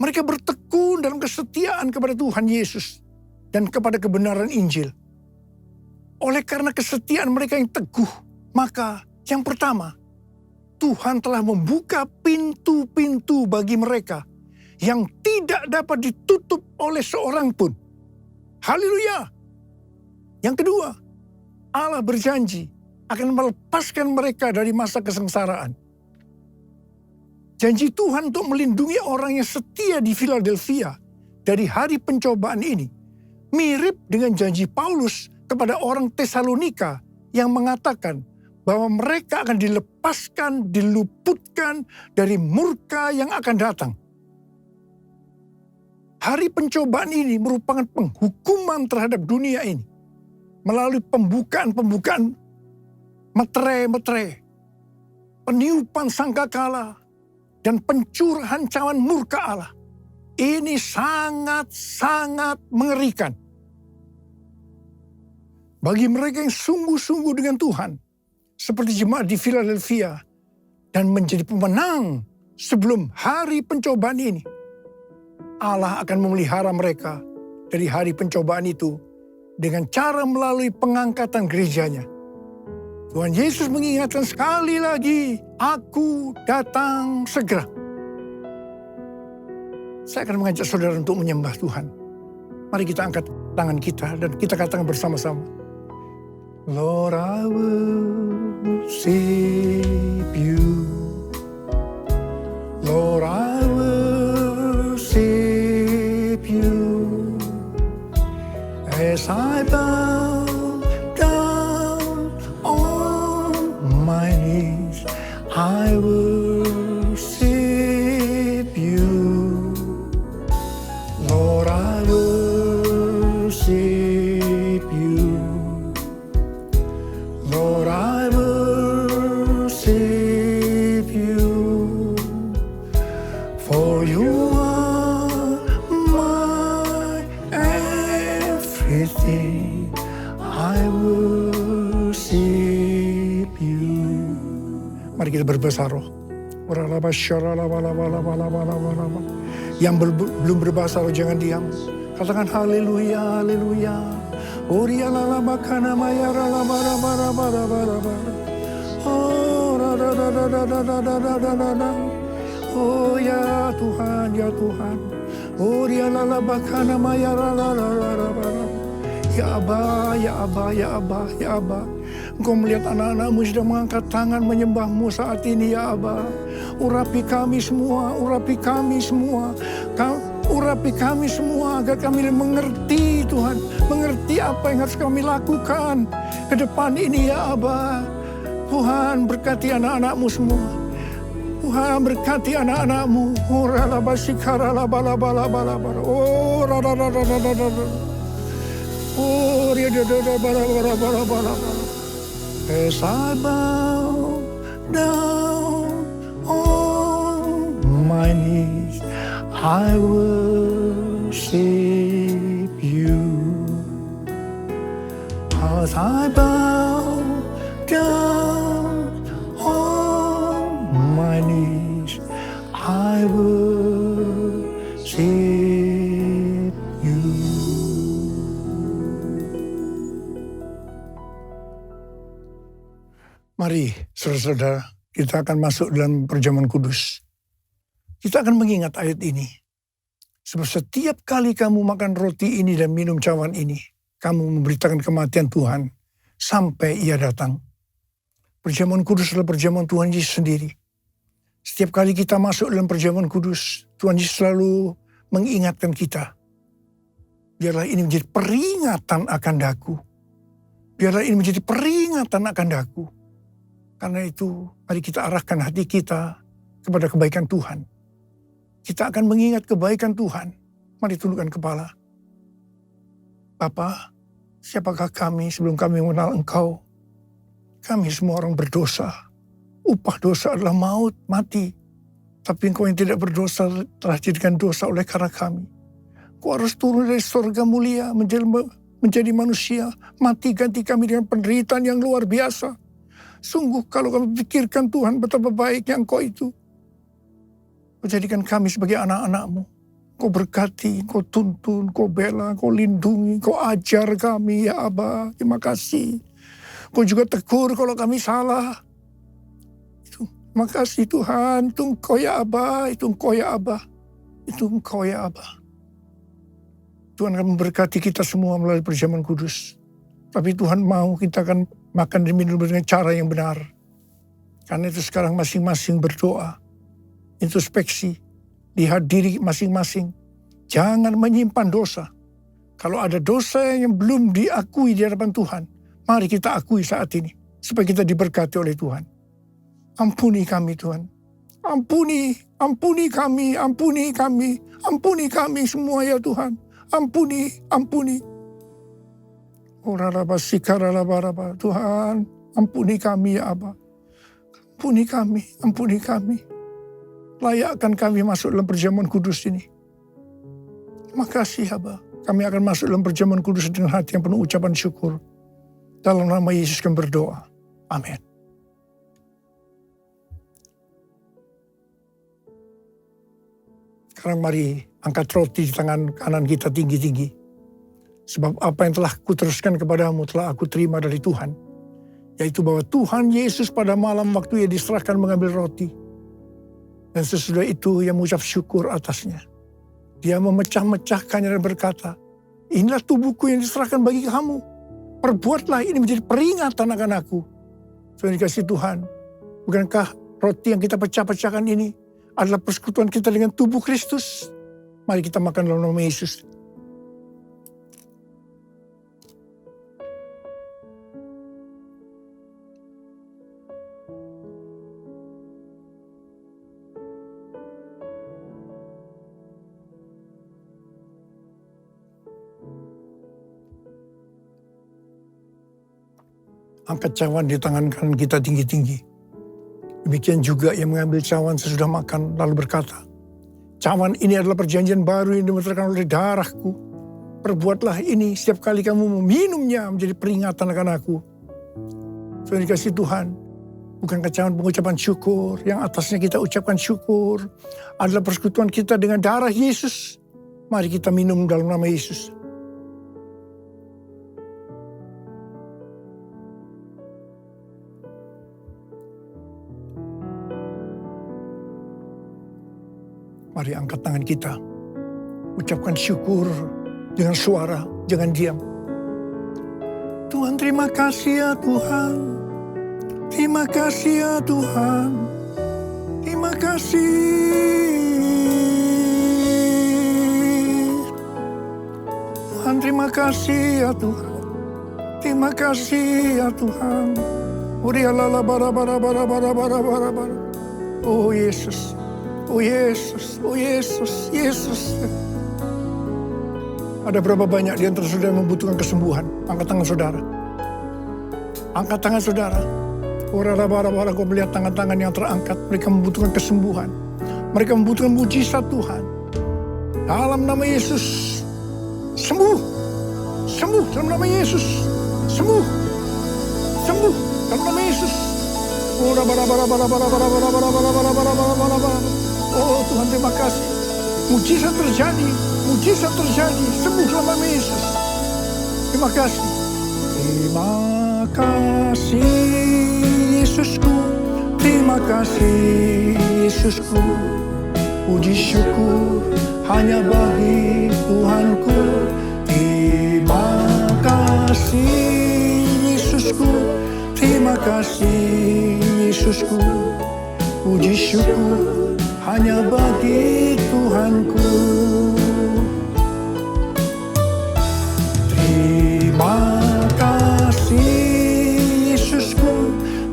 Mereka bertekun dalam kesetiaan kepada Tuhan Yesus dan kepada kebenaran Injil. Oleh karena kesetiaan mereka yang teguh, maka yang pertama, Tuhan telah membuka pintu-pintu bagi mereka yang tidak dapat ditutup oleh seorang pun. Haleluya! Yang kedua, Allah berjanji akan melepaskan mereka dari masa kesengsaraan. Janji Tuhan untuk melindungi orang yang setia di Philadelphia dari hari pencobaan ini mirip dengan janji Paulus kepada orang Tesalonika yang mengatakan bahwa mereka akan dilepaskan, diluputkan dari murka yang akan datang. Hari pencobaan ini merupakan penghukuman terhadap dunia ini melalui pembukaan-pembukaan meterai-meterai, peniupan sangkakala, dan pencurahan cawan murka Allah. Ini sangat-sangat mengerikan. Bagi mereka yang sungguh-sungguh dengan Tuhan, seperti jemaat di Philadelphia, dan menjadi pemenang sebelum hari pencobaan ini, Allah akan memelihara mereka dari hari pencobaan itu dengan cara melalui pengangkatan gerejanya. Tuhan Yesus mengingatkan sekali lagi, aku datang segera. Saya akan mengajak saudara untuk menyembah Tuhan. Mari kita angkat tangan kita dan kita katakan bersama-sama. Lord, I worship you. Lord, I worship you. As I bow down on my knees, I worship you. Lord, I worship you. Lord, I worship you. For you are my everything. I worship you. Mari kita berbahasa roh. Yang belum berbahasa roh jangan diam. Katakan haleluya, haleluya. Oh ya Tuhan, ya Tuhan. Ya Aba, ya Aba, ya Aba, ya Aba. Engkau melihat anak-anakmu sudah mengangkat tangan menyembahmu saat ini ya Aba. Urapi kami semua, urapi kami semua. Urapi kami semua agar kami mengerti Tuhan. Mengerti apa yang harus kami lakukan ke depan ini ya Aba. Tuhan berkati anak-anakmu semua. Tuhan berkati anak-anak-Mu. Oh, ralabashikara labalabalabalabala. Oh, radadadadadadada. Oh, riadadadabalabalabala. As I bow down on my knees, I worship you. As I bow down on my knees, I worship you. Mari, saudara-saudara, kita akan masuk dalam perjamuan kudus. Kita akan mengingat ayat ini. Sebab setiap kali kamu makan roti ini dan minum cawan ini, kamu memberitakan kematian Tuhan sampai Ia datang. Perjamuan kudus adalah perjamuan Tuhan Yesus sendiri. Setiap kali kita masuk dalam perjamuan kudus, Tuhan Yesus selalu mengingatkan kita. Biarlah ini menjadi peringatan akan daku. Biarlah ini menjadi peringatan akan daku. Karena itu, mari kita arahkan hati kita kepada kebaikan Tuhan. Kita akan mengingat kebaikan Tuhan. Mari tundukkan kepala. Bapa, siapakah kami sebelum kami mengenal Engkau? Kami semua orang berdosa. Upah dosa adalah maut, mati. Tapi Engkau yang tidak berdosa telah dijadikan dosa oleh karena kami. Kau harus turun dari surga mulia menjadi manusia. Mati ganti kami dengan penderitaan yang luar biasa. Sungguh kalau kami pikirkan Tuhan betapa baiknya Engkau itu. Kau jadikan kami sebagai anak-anak-Mu. Kau berkati, Kau tuntun, Kau bela, Kau lindungi, Kau ajar kami ya Aba. Terima kasih. Kau juga tegur kalau kami salah. Terima kasih Tuhan. Itu Engkau ya Aba, itu Engkau ya Aba. Itu Engkau ya Aba. Tuhan akan memberkati kita semua melalui perjamuan kudus. Tapi Tuhan mau kita akan makan dan minum dengan cara yang benar. Karena itu sekarang masing-masing berdoa. Introspeksi. Lihat diri masing-masing. Jangan menyimpan dosa. Kalau ada dosa yang belum diakui di hadapan Tuhan, mari kita akui saat ini. Supaya kita diberkati oleh Tuhan. Ampuni kami Tuhan. Ampuni kami, ampuni kami. Ampuni kami semua ya Tuhan. Ampuni. Tuhan, ampuni kami ya Aba. Ampuni kami. Layakkan kami masuk dalam perjamuan kudus ini. Terima kasih Aba. Kami akan masuk dalam perjamuan kudus dengan hati yang penuh ucapan syukur. Dalam nama Yesus kami berdoa. Amin. Sekarang mari angkat roti di tangan kanan kita tinggi-tinggi. Sebab apa yang telah kuteruskan kepadamu telah aku terima dari Tuhan. Yaitu bahwa Tuhan Yesus pada malam waktu Ia diserahkan mengambil roti. Dan sesudah itu Ia mengucap syukur atasnya. Dia memecah-mecahkannya dan berkata, inilah tubuhku yang diserahkan bagi kamu. Perbuatlah ini menjadi peringatan akan aku. Tuhan dikasih Tuhan. Bukankah roti yang kita pecah-pecahkan ini adalah persekutuan kita dengan tubuh Kristus? Mari kita makan dalam nama Yesus. Angkat cawan di tangan kanan kita tinggi-tinggi. Demikian juga yang mengambil cawan sesudah makan lalu berkata, cawan ini adalah perjanjian baru yang dimeterkan oleh darahku. Perbuatlah ini setiap kali kamu meminumnya menjadi peringatan akan aku. Tuhan dikasih Tuhan, bukankah cawan pengucapan syukur yang atasnya kita ucapkan syukur adalah persekutuan kita dengan darah Yesus. Mari kita minum dalam nama Yesus. Mari angkat tangan kita. Ucapkan syukur dengan suara, jangan diam. Tuhan terima kasih ya Tuhan. Terima kasih ya Tuhan. Terima kasih. Tuhan terima kasih ya Tuhan. Terima kasih ya Tuhan. Urialala bara bara bara bara bara bara bara. Oh Yesus, oh Yesus, oh Yesus, Yesus. Ada berapa banyak di antara saudara yang membutuhkan kesembuhan? Angkat tangan saudara. Angkat tangan saudara. Ora-ora-ora, kau melihat tangan-tangan yang terangkat. Mereka membutuhkan kesembuhan. Mereka membutuhkan mujizat Tuhan. Dalam nama Yesus, sembuh. Sembuh dalam nama Yesus. Sembuh. Sembuh dalam nama Yesus. Oh Tuhan, terima kasih. Mujizat terjadi. Mujizat terjadi. Sembuh dalam nama Yesus. Terima kasih. Terima kasih Yesusku. Terima kasih Yesusku. Puji syukur hanya bagi Tuhanku. Terima kasih Yesusku. Terima kasih Yesusku. Puji syukur hanya bagi Tuhanku. Terima kasih Yesusku.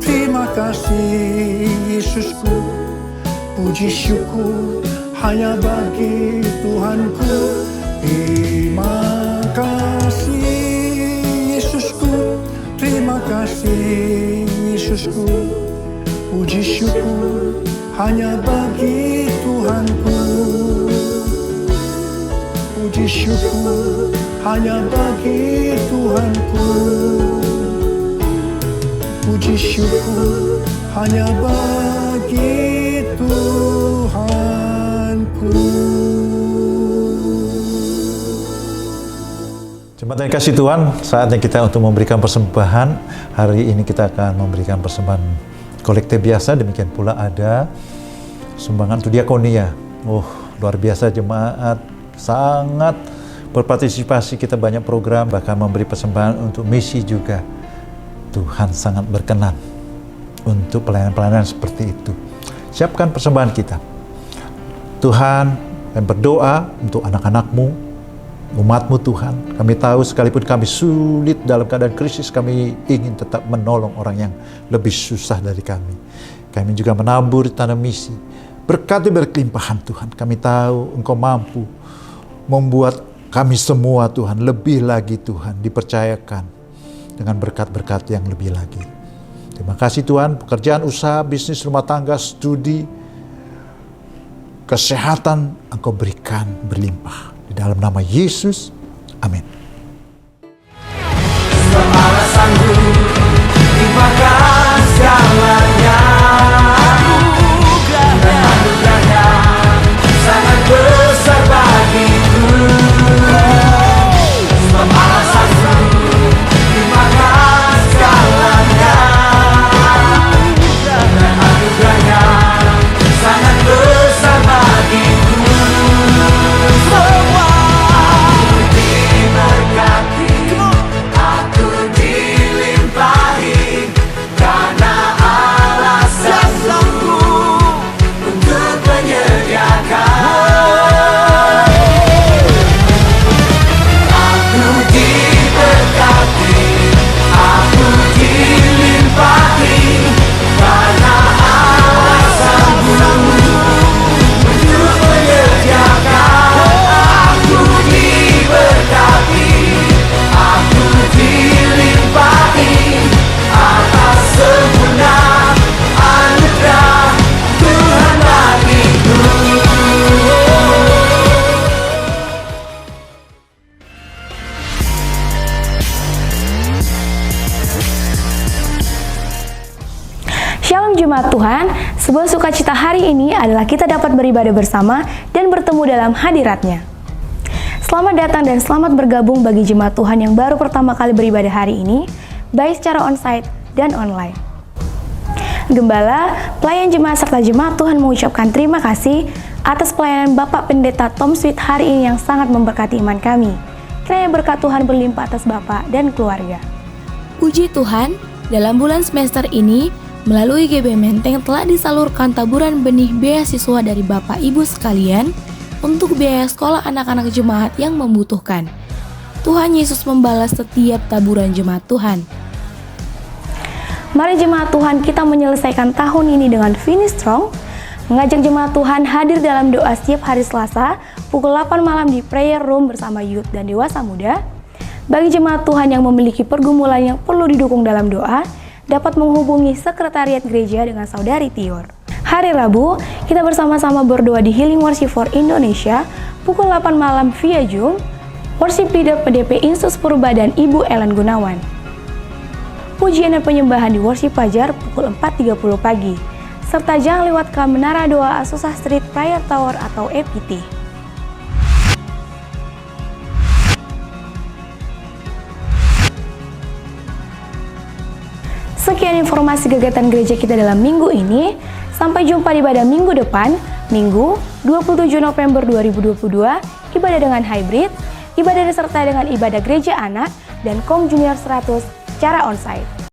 Terima kasih Yesusku. Puji syukur hanya bagi Tuhanku. Terima kasih Yesusku. Terima kasih Yesusku. Puji syukur hanya bagi Tuhanku. Puji syukur hanya bagi Tuhanku. Puji syukur hanya bagi Tuhanku. Jemaat yang kasih Tuhan, saatnya kita untuk memberikan persembahan. Hari ini kita akan memberikan persembahan kolektif biasa, demikian pula ada sumbangan untuk diakonia. Luar biasa jemaat, sangat berpartisipasi, kita banyak program, bahkan memberi persembahan untuk misi juga. Tuhan sangat berkenan untuk pelayanan-pelayanan seperti itu. Siapkan persembahan kita. Tuhan, kami berdoa untuk anak-anak-Mu, umat-Mu Tuhan. Kami tahu sekalipun kami sulit dalam keadaan krisis, kami ingin tetap menolong orang yang lebih susah dari kami. Kami juga menabur di tanah misi. Berkati berkelimpahan Tuhan. Kami tahu Engkau mampu membuat kami semua Tuhan lebih lagi Tuhan dipercayakan dengan berkat-berkat yang lebih lagi. Terima kasih Tuhan, pekerjaan, usaha, bisnis, rumah tangga, studi, kesehatan Engkau berikan berlimpah. Di dalam nama Yesus, amin. Alasanku dimakan segalanya, dan anugerahnya sangat besar bagiku. Sebab alasanku dimakan segalanya, dan anugerahnya sangat besar bagiku. Semua aku diberkati, aku dilimpahi, karena alasanku untuk menyediakan. Aku diberkati, aku dilimpahi, karena alasanku untuk menyediakan. Aku diberkati, aku dilimpahi atas sempurna anugerah Tuhan bagiku. Shalom Jemaat Tuhan, sebuah sukacita hari ini adalah kita dapat beribadah bersama dan bertemu dalam hadirat-Nya. Selamat datang dan selamat bergabung bagi Jemaat Tuhan yang baru pertama kali beribadah hari ini, baik secara onsite dan online. Gembala, pelayan jemaat serta Jemaat Tuhan mengucapkan terima kasih atas pelayanan Bapak Pendeta Tom Sweet hari ini yang sangat memberkati iman kami. Kiranya berkat Tuhan berlimpah atas Bapak dan keluarga. Puji Tuhan, dalam bulan semester ini, melalui GB Menteng telah disalurkan taburan benih beasiswa dari Bapak Ibu sekalian untuk biaya sekolah anak-anak jemaat yang membutuhkan. Tuhan Yesus membalas setiap taburan jemaat Tuhan. Mari jemaat Tuhan, kita menyelesaikan tahun ini dengan finish strong, mengajak jemaat Tuhan hadir dalam doa setiap hari Selasa pukul 8 malam di prayer room bersama youth dan dewasa muda. Bagi jemaat Tuhan yang memiliki pergumulan yang perlu didukung dalam doa, dapat menghubungi sekretariat gereja dengan Saudari Tior. Hari Rabu, kita bersama-sama berdoa di Healing Worship for Indonesia pukul 8 malam via Zoom. Worship leader PDP Insus Purba dan Ibu Ellen Gunawan. Pujian dan penyembahan di Worship Fajar pukul 4.30 pagi. Serta jangan lewatkan Menara Doa Azusa Street Prayer Tower atau EPT. Sekian informasi kegiatan gereja kita dalam minggu ini. Sampai jumpa di ibadah minggu depan, Minggu 27 November 2022, ibadah dengan hybrid, ibadah disertai dengan ibadah gereja anak, dan Kom Junior 100 secara onsite.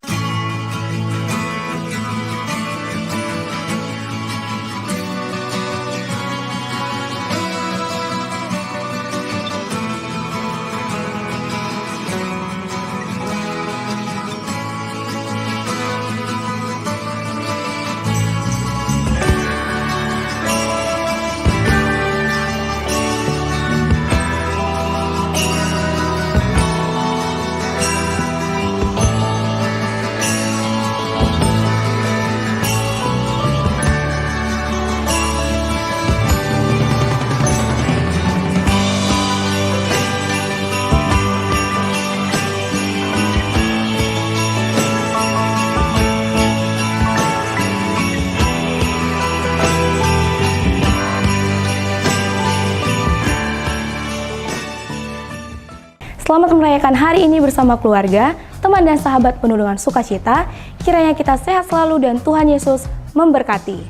Selamat merayakan hari ini bersama keluarga, teman dan sahabat penuh dengan sukacita. Kiranya kita sehat selalu dan Tuhan Yesus memberkati.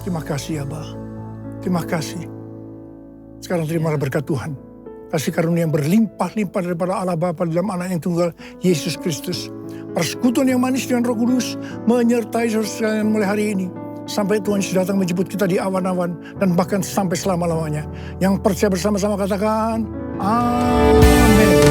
Terima kasih Abah. Terima kasih. Sekarang terimalah berkat Tuhan. Kasih karunia yang berlimpah-limpah daripada Allah Bapa dalam Anak yang tunggal, Yesus Kristus. Persekutuan yang manis dengan Roh Kudus menyertai saudara sekalian mulai hari ini. Sampai Tuhan Yesus datang menjemput kita di awan-awan dan bahkan sampai selama-lamanya. Yang percaya bersama-sama katakan, amin.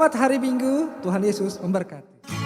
Selamat hari Minggu, Tuhan Yesus memberkati.